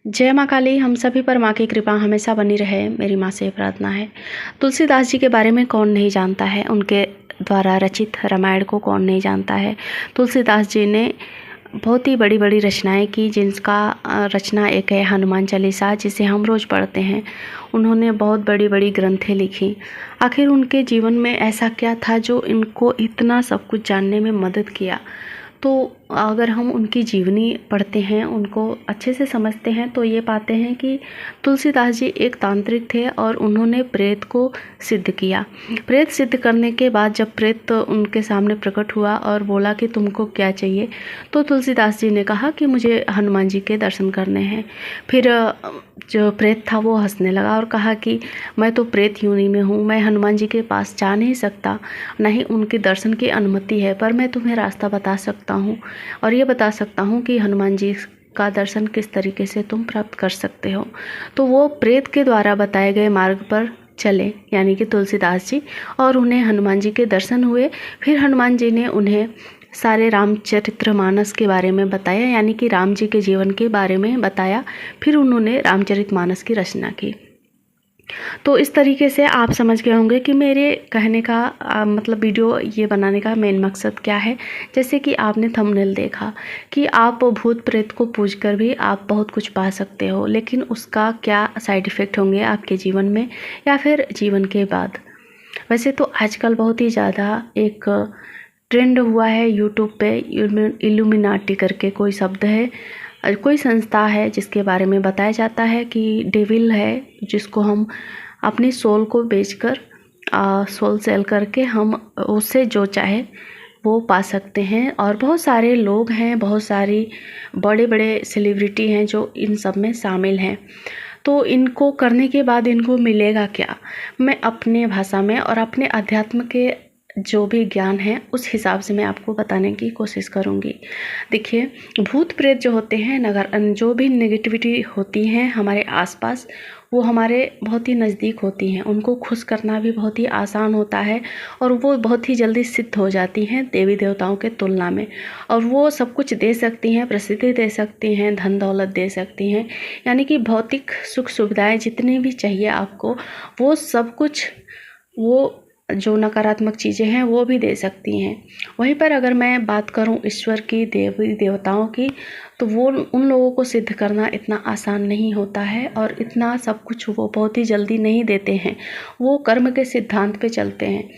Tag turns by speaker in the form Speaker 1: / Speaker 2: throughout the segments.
Speaker 1: जय माँ काली। हम सभी पर माँ की कृपा हमेशा बनी रहे, मेरी माँ से प्रार्थना है। तुलसीदास जी के बारे में कौन नहीं जानता है, उनके द्वारा रचित रामायण को कौन नहीं जानता है। तुलसीदास जी ने बहुत ही बड़ी बड़ी रचनाएं की, जिनका रचना एक है हनुमान चालीसा, जिसे हम रोज़ पढ़ते हैं। उन्होंने बहुत बड़ी बड़ी ग्रंथें लिखी। आखिर उनके जीवन में ऐसा क्या था जो इनको इतना सब कुछ जानने में मदद किया। तो अगर हम उनकी जीवनी पढ़ते हैं, उनको अच्छे से समझते हैं, तो ये पाते हैं कि तुलसीदास जी एक तांत्रिक थे और उन्होंने प्रेत को सिद्ध किया। प्रेत सिद्ध करने के बाद जब प्रेत उनके सामने प्रकट हुआ और बोला कि तुमको क्या चाहिए, तो तुलसीदास जी ने कहा कि मुझे हनुमान जी के दर्शन करने हैं। फिर जो प्रेत था वो हंसने लगा और कहा कि मैं तो प्रेत योनि में हूँ, मैं हनुमान जी के पास जा नहीं सकता, ना ही उनके दर्शन की अनुमति है, पर मैं तुम्हें रास्ता बता सकता हूँ और ये बता सकता हूँ कि हनुमान जी का दर्शन किस तरीके से तुम प्राप्त कर सकते हो। तो वो प्रेत के द्वारा बताए गए मार्ग पर चले, यानी कि तुलसीदास जी, और उन्हें हनुमान जी के दर्शन हुए। फिर हनुमान जी ने उन्हें सारे रामचरितमानस के बारे में बताया, यानी कि राम जी के जीवन के बारे में बताया। फिर उन्होंने रामचरितमानस की रचना की। तो इस तरीके से आप समझ गए होंगे कि मेरे कहने का मतलब वीडियो ये बनाने का मेन मकसद क्या है। जैसे कि आपने थंबनेल देखा कि आप भूत प्रेत को पूज कर भी आप बहुत कुछ पा सकते हो, लेकिन उसका क्या साइड इफ़ेक्ट होंगे आपके जीवन में या फिर जीवन के बाद। वैसे तो आजकल बहुत ही ज़्यादा एक ट्रेंड हुआ है यूट्यूब पे, इल्यूमिनाटी करके कोई शब्द है, कोई संस्था है जिसके बारे में बताया जाता है कि डेविल है, जिसको हम अपनी सोल को बेचकर सोल सेल करके हम उससे जो चाहे वो पा सकते हैं। और बहुत सारे लोग हैं, बहुत सारी बड़े बड़े सेलिब्रिटी हैं जो इन सब में शामिल हैं। तो इनको करने के बाद इनको मिलेगा क्या, मैं अपने भाषा में और अपने अध्यात्म के जो भी ज्ञान है उस हिसाब से मैं आपको बताने की कोशिश करूँगी। देखिए, भूत प्रेत जो होते हैं, नगर जो भी नेगेटिविटी होती हैं हमारे आसपास, वो हमारे बहुत ही नज़दीक होती हैं। उनको खुश करना भी बहुत ही आसान होता है और वो बहुत ही जल्दी सिद्ध हो जाती हैं देवी देवताओं के तुलना में। और वो सब कुछ दे सकती हैं, प्रसिद्धि दे सकती हैं, धन दौलत दे सकती हैं, यानी कि भौतिक सुख सुविधाएं जितनी भी चाहिए आपको, वो सब कुछ, वो जो नकारात्मक चीज़ें हैं वो भी दे सकती हैं। वहीं पर अगर मैं बात करूं ईश्वर की, देवी देवताओं की, तो वो उन लोगों को सिद्ध करना इतना आसान नहीं होता है और इतना सब कुछ वो बहुत ही जल्दी नहीं देते हैं। वो कर्म के सिद्धांत पे चलते हैं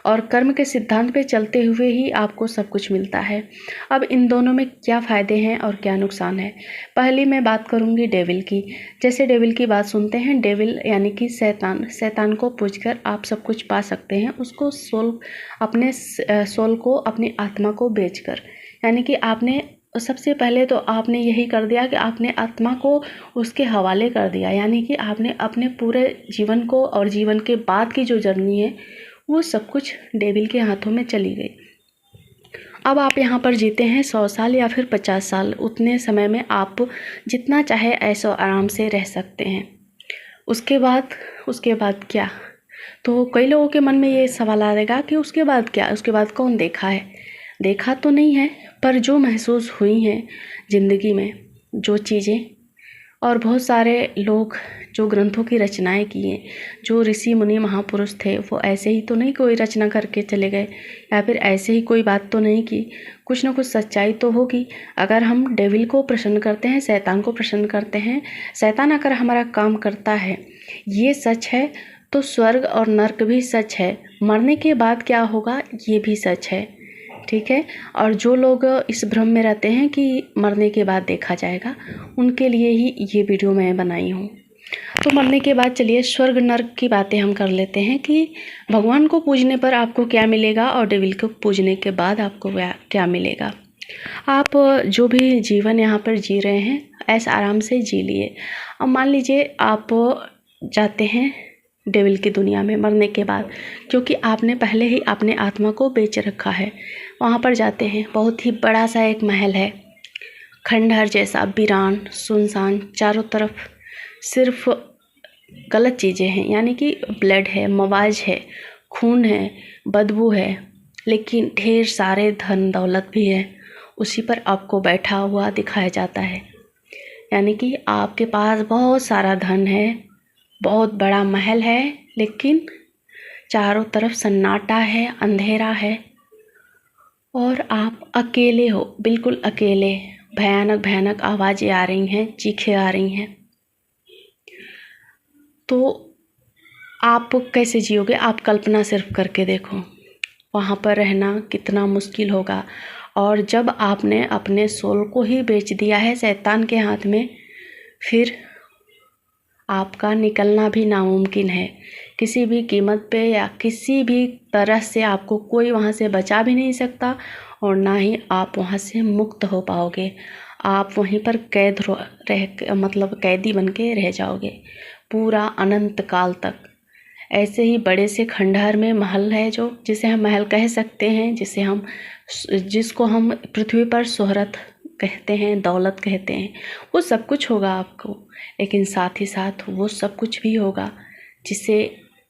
Speaker 1: और कर्म के सिद्धांत पे चलते हुए ही आपको सब कुछ मिलता है। अब इन दोनों में क्या फ़ायदे हैं और क्या नुकसान है। पहली मैं बात करूँगी डेविल की। जैसे डेविल की बात सुनते हैं, डेविल यानी कि शैतान, शैतान को पूजकर आप सब कुछ पा सकते हैं। उसको सोल, अपने सोल को, अपनी आत्मा को बेचकर, यानी कि आपने सबसे पहले तो आपने यही कर दिया कि आपने आत्मा को उसके हवाले कर दिया, यानी कि आपने अपने पूरे जीवन को और जीवन के बाद की जो जर्नी है वो सब कुछ डेविल के हाथों में चली गई। अब आप यहाँ पर जीते हैं 100 साल या फिर 50 साल, उतने समय में आप जितना चाहे ऐशो आराम से रह सकते हैं। उसके बाद क्या। तो कई लोगों के मन में ये सवाल आएगा कि उसके बाद क्या, उसके बाद कौन देखा है। देखा तो नहीं है, पर जो महसूस हुई हैं ज़िंदगी में जो चीज़ें, और बहुत सारे लोग जो ग्रंथों की रचनाएं किए, जो ऋषि मुनि महापुरुष थे, वो ऐसे ही तो नहीं कोई रचना करके चले गए या फिर ऐसे ही कोई बात तो नहीं की, कुछ ना कुछ सच्चाई तो होगी। अगर हम डेविल को प्रसन्न करते हैं, शैतान को प्रसन्न करते हैं, शैतान अगर हमारा काम करता है, ये सच है, तो स्वर्ग और नर्क भी सच है, मरने के बाद क्या होगा ये भी सच है। ठीक है। और जो लोग इस भ्रम में रहते हैं कि मरने के बाद देखा जाएगा, उनके लिए ही ये वीडियो मैं बनाई हूँ। तो मरने के बाद चलिए स्वर्ग नर्क की बातें हम कर लेते हैं कि भगवान को पूजने पर आपको क्या मिलेगा और डेविल को पूजने के बाद आपको क्या मिलेगा। आप जो भी जीवन यहाँ पर जी रहे हैं ऐसा आराम से जी लिए। अब मान लीजिए आप जाते हैं डेविल की दुनिया में मरने के बाद, क्योंकि आपने पहले ही अपने आत्मा को बेच रखा है। वहाँ पर जाते हैं, बहुत ही बड़ा सा एक महल है, खंडहर जैसा, वीरान, सुनसान, चारों तरफ सिर्फ गलत चीज़ें हैं, यानी कि ब्लड है, मवाज है, खून है, बदबू है, लेकिन ढेर सारे धन दौलत भी है। उसी पर आपको बैठा हुआ दिखाया जाता है। यानी कि आपके पास बहुत सारा धन है, बहुत बड़ा महल है, लेकिन चारों तरफ सन्नाटा है, अंधेरा है और आप अकेले हो, बिल्कुल अकेले। भयानक भयानक आवाज़ें आ रही हैं, चीखें आ रही हैं। तो आप कैसे जियोगे? आप कल्पना सिर्फ करके देखो, वहाँ पर रहना कितना मुश्किल होगा। और जब आपने अपने सोल को ही बेच दिया है शैतान के हाथ में, फिर आपका निकलना भी नामुमकिन है। किसी भी कीमत पे या किसी भी तरह से आपको कोई वहाँ से बचा भी नहीं सकता और ना ही आप वहाँ से मुक्त हो पाओगे। आप वहीं पर मतलब कैदी बन के रह जाओगे पूरा अनंत काल तक। ऐसे ही बड़े से खंडहर में महल है, जो जिसे हम महल कह सकते हैं, जिसको हम पृथ्वी पर शोहरत कहते हैं, दौलत कहते हैं, वो सब कुछ होगा आपको। लेकिन साथ ही साथ वो सब कुछ भी होगा जिसे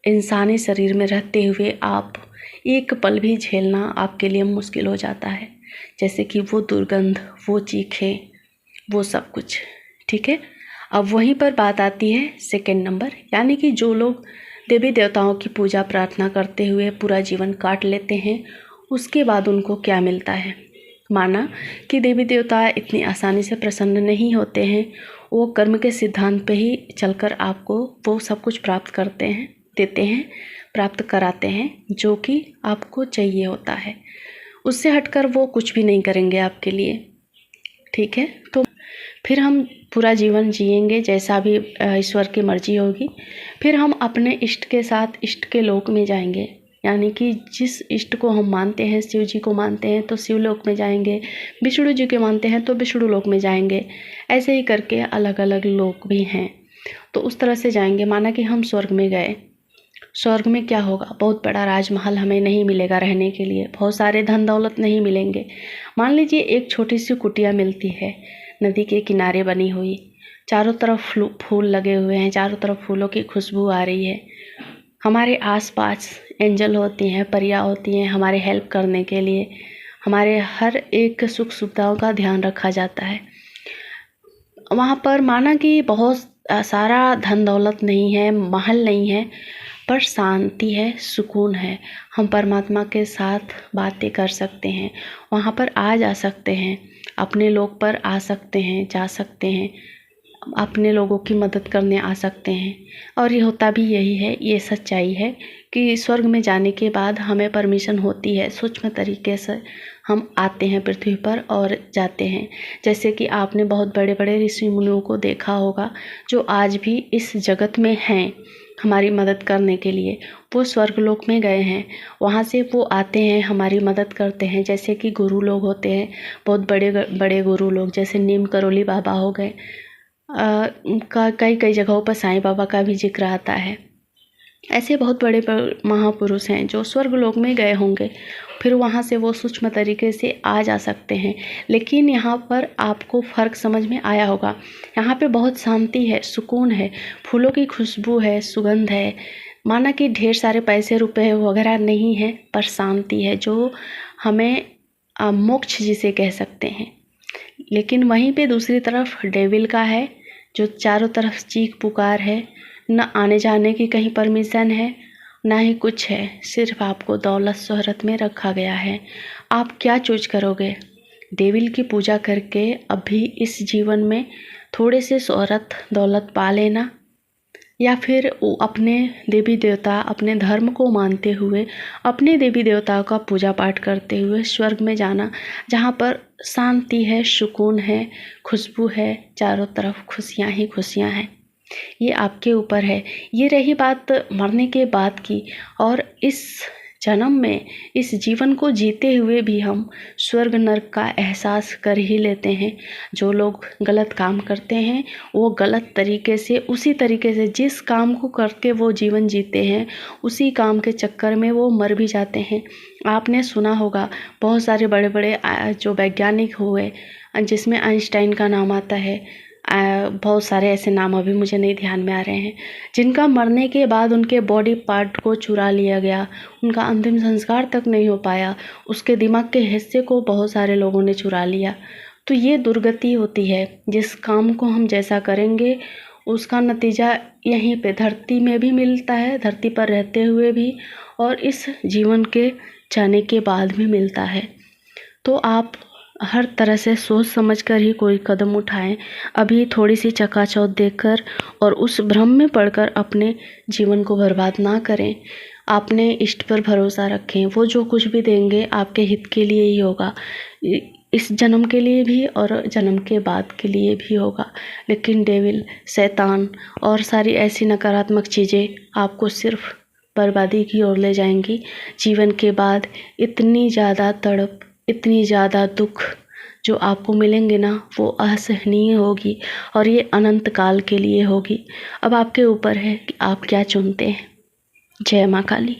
Speaker 1: इंसानी शरीर में रहते हुए आप एक पल भी झेलना आपके लिए मुश्किल हो जाता है। जैसे कि वो दुर्गंध, वो चीखें, वो सब कुछ। ठीक है, अब वहीं पर बात आती है सेकंड नंबर, यानी कि जो लोग देवी देवताओं की पूजा प्रार्थना करते हुए पूरा जीवन काट लेते हैं, उसके बाद उनको क्या मिलता है। माना कि देवी देवता इतनी आसानी से प्रसन्न नहीं होते हैं, वो कर्म के सिद्धांत पे ही चलकर आपको वो सब कुछ प्राप्त करते हैं, देते हैं, प्राप्त कराते हैं जो कि आपको चाहिए होता है। उससे हटकर वो कुछ भी नहीं करेंगे आपके लिए। ठीक है, तो फिर हम पूरा जीवन जिएंगे जैसा भी ईश्वर की मर्जी होगी। फिर हम अपने इष्ट के साथ इष्ट के लोक में जाएंगे, यानी कि जिस इष्ट को हम मानते हैं, शिव जी को मानते हैं तो शिवलोक में जाएंगे, विष्णु जी के मानते हैं तो विष्णु लोक में जाएंगे। ऐसे ही करके अलग अलग लोक भी हैं, तो उस तरह से जाएंगे। माना कि हम स्वर्ग में गए, स्वर्ग में क्या होगा? बहुत बड़ा राजमहल हमें नहीं मिलेगा रहने के लिए, बहुत सारे धन दौलत नहीं मिलेंगे। मान लीजिए एक छोटी सी कुटिया मिलती है, नदी के किनारे बनी हुई, चारों तरफ फूल लगे हुए हैं, चारों तरफ फूलों की खुशबू आ रही है। हमारे आसपास एंजल होती हैं, परियां होती हैं हमारे हेल्प करने के लिए, हमारे हर एक सुख सुविधाओं का ध्यान रखा जाता है। वहाँ पर माना कि बहुत सारा धन दौलत नहीं है, महल नहीं है, पर शांति है, सुकून है। हम परमात्मा के साथ बातें कर सकते हैं, वहाँ पर आ जा सकते हैं, अपने लोग पर आ सकते हैं, जा सकते हैं, अपने लोगों की मदद करने आ सकते हैं। और ये होता भी यही है, ये सच्चाई है कि स्वर्ग में जाने के बाद हमें परमिशन होती है, सूक्ष्म तरीके से हम आते हैं पृथ्वी पर और जाते हैं। जैसे कि आपने बहुत बड़े बड़े ऋषि मुनियों को देखा होगा जो आज भी इस जगत में हैं हमारी मदद करने के लिए। वो स्वर्गलोक में गए हैं, वहाँ से वो आते हैं, हमारी मदद करते हैं। जैसे कि गुरु लोग होते हैं, बहुत बड़े बड़े गुरु लोग, जैसे नीम करोली बाबा हो गए, कई कई जगहों पर साईं बाबा का भी जिक्र आता है। ऐसे बहुत बड़े महापुरुष हैं जो स्वर्गलोक में गए होंगे, फिर वहाँ से वो सूक्ष्म तरीके से आ जा सकते हैं। लेकिन यहाँ पर आपको फ़र्क समझ में आया होगा, यहाँ पे बहुत शांति है, सुकून है, फूलों की खुशबू है, सुगंध है। माना कि ढेर सारे पैसे रुपए वगैरह नहीं है, पर शांति है जो हमें मोक्ष जिसे कह सकते हैं। लेकिन वहीं पे दूसरी तरफ डेविल का है, जो चारों तरफ चीख पुकार है, न आने जाने की कहीं परमिशन है, ना ही कुछ है, सिर्फ आपको दौलत शोहरत में रखा गया है। आप क्या चूज करोगे? डेविल की पूजा करके अभी इस जीवन में थोड़े से शोहरत दौलत पा लेना, या फिर अपने देवी देवता, अपने धर्म को मानते हुए, अपने देवी देवताओं का पूजा पाठ करते हुए स्वर्ग में जाना, जहाँ पर शांति है, सुकून है, खुशबू है, चारों तरफ खुशियाँ ही खुशियाँ हैं। ये आपके ऊपर है। ये रही बात मरने के बाद की, और इस जन्म में, इस जीवन को जीते हुए भी हम स्वर्ग नरक का एहसास कर ही लेते हैं। जो लोग गलत काम करते हैं वो गलत तरीके से, उसी तरीके से जिस काम को करके वो जीवन जीते हैं, उसी काम के चक्कर में वो मर भी जाते हैं। आपने सुना होगा बहुत सारे बड़े बड़े जो वैज्ञानिक हुए, जिसमें आइंस्टाइन का नाम आता है, बहुत सारे ऐसे नाम अभी मुझे नहीं ध्यान में आ रहे हैं, जिनका मरने के बाद उनके बॉडी पार्ट को चुरा लिया गया, उनका अंतिम संस्कार तक नहीं हो पाया, उसके दिमाग के हिस्से को बहुत सारे लोगों ने चुरा लिया। तो ये दुर्गति होती है। जिस काम को हम जैसा करेंगे उसका नतीजा यहीं पे धरती में भी मिलता है, धरती पर रहते हुए भी, और इस जीवन के जाने के बाद भी मिलता है। तो आप हर तरह से सोच समझ कर ही कोई कदम उठाएं। अभी थोड़ी सी चकाचौंध देखकर और उस भ्रम में पड़कर अपने जीवन को बर्बाद ना करें। आपने इष्ट पर भरोसा रखें, वो जो कुछ भी देंगे आपके हित के लिए ही होगा, इस जन्म के लिए भी और जन्म के बाद के लिए भी होगा। लेकिन डेविल, शैतान और सारी ऐसी नकारात्मक चीज़ें आपको सिर्फ बर्बादी की ओर ले जाएंगी। जीवन के बाद इतनी ज़्यादा तड़प, इतनी ज़्यादा दुख जो आपको मिलेंगे ना, वो असहनीय होगी और ये अनंत काल के लिए होगी। अब आपके ऊपर है कि आप क्या चुनते हैं। जय माँ काली।